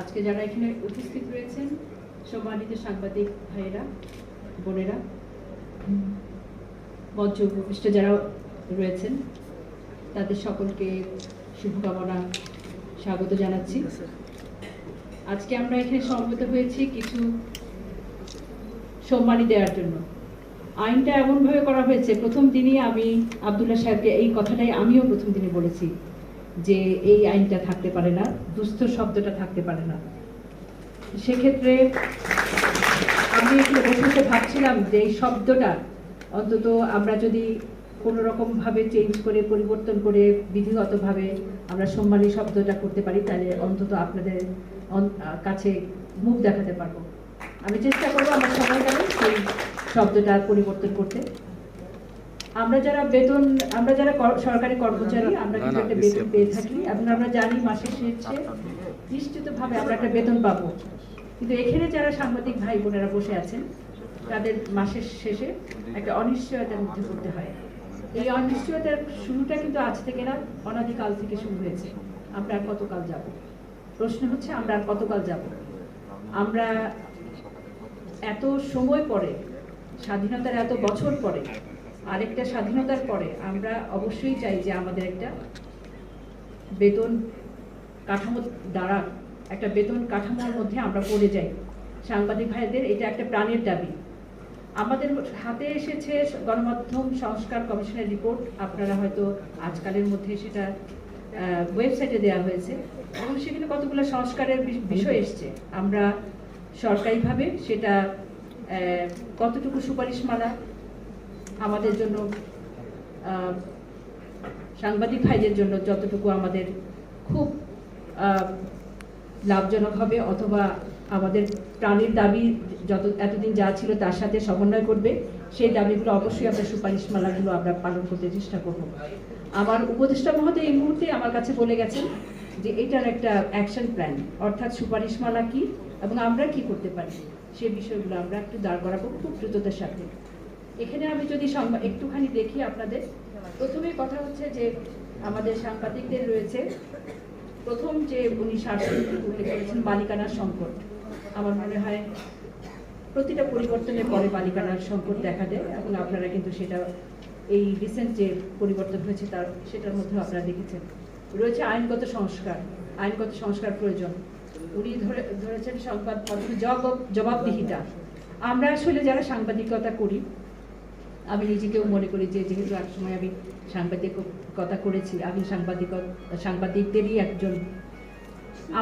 আজকে যারা এখানে উপস্থিত রয়েছেন, সম্মানিত সাংবাদিক ভাইয়েরা, বোনেরা, মঞ্চ উপবিষ্ট যারা রয়েছেন, তাদের সকলকে শুভকামনা, স্বাগত জানাচ্ছি। আজকে আমরা এখানে সমবেত হয়েছি কিছু সম্মানী দেওয়ার জন্য। আইনটা এমনভাবে করা হয়েছে, প্রথম দিনই আমি আব্দুল্লাহ সাহেবকে এই কথাটাই আমিও প্রথম দিনে বলেছি যে এই আইনটা থাকতে পারে না, দুস্থ শব্দটা থাকতে পারে না। সেক্ষেত্রে আমি একটু বসে ভাবছিলাম যে এই শব্দটা অন্তত আমরা যদি কোনো রকমভাবে চেঞ্জ করে, পরিবর্তন করে, বিধিগতভাবে আমরা সম্মানী শব্দটা করতে পারি, তাহলে অন্তত আপনাদের কাছে মুখ দেখাতে পারবো। আমি চেষ্টা করবো আমার সময় গেলে সেই শব্দটা পরিবর্তন করতে। আমরা যারা সরকারি কর্মচারী, আমরা কিন্তু একটা বেতন পেয়ে থাকি এবং আমরা জানি মাসের শেষে নিশ্চিতভাবে আমরা একটা বেতন পাবো। কিন্তু এখানে যারা সাংবাদিক ভাই বোনেরা বসে আছেন, তাদের মাসের শেষে একটা অনিশ্চয়তার মধ্যে পড়তে হয়। এই অনিশ্চয়তার শুরুটা কিন্তু আজ থেকে না, অনাদিকাল থেকে শুরু হয়েছে। আমরা আর কতকাল যাব? প্রশ্ন হচ্ছে আমরা আর কতকাল যাব? আমরা এত সময় পরে, স্বাধীনতার এত বছর পরে, আরেকটা স্বাধীনতার পরে আমরা অবশ্যই চাই যে আমাদের একটা বেতন কাঠামো দ্বারা, একটা বেতন কাঠামোর মধ্যে আমরা পড়ে যাই। সাংবাদিক ভাইদের এটা একটা প্রাণের দাবি। আমাদের হাতে এসেছে গণমাধ্যম সংস্কার কমিশনের রিপোর্ট, আপনারা হয়তো আজকালের মধ্যে সেটা ওয়েবসাইটে দেওয়া হয়েছে এবং সেখানে কতগুলো সংস্কারের বিষয় এসছে। আমরা সরকারিভাবে সেটা কতটুকু সুপারিশমালা আমাদের জন্য, সাংবাদিক ভাইদের জন্য যতটুকু আমাদের খুব লাভজনক হবে, অথবা আমাদের প্রাণের দাবি এতদিন যা ছিল তার সাথে সমন্বয় করবে, সেই দাবিগুলো অবশ্যই আমরা সুপারিশমালাগুলো আমরা পালন করতে চেষ্টা করব। আমার উপদেষ্টা মহোদয় এই মুহূর্তে আমার কাছে বলে গেছেন যে এটার একটা অ্যাকশন প্ল্যান, অর্থাৎ সুপারিশমালা কি এবং আমরা কি করতে পারি, সেই বিষয়গুলো আমরা একটু দাঁড় করাবো খুব দ্রুততার সাথে। এখানে আমি যদি একটুখানি দেখি আপনাদের, প্রথমে কথা হচ্ছে যে আমাদের সাংবাদিকদের রয়েছে প্রথম যে উনি স্বার্থনীতি উল্লেখ করেছেন মালিকানার সংকট। আমার মনে হয় প্রতিটা পরিবর্তনের পরে মালিকানার সংকট দেখা দেয় এবং আপনারা কিন্তু সেটা এই রিসেন্ট যে পরিবর্তন হয়েছে সেটার মধ্যে আপনারা দেখেছেন। রয়েছে আইনগত সংস্কার প্রয়োজন। উনি ধরেছেন সংবাদপত্র জবাবদিহিতা। আমরা আসলে যারা সাংবাদিকতা করি, আমি নিজেকেও মনে করি যে যেহেতু এক সময় আমি সাংবাদিকতা করেছি, আমি সাংবাদিকদেরই একজন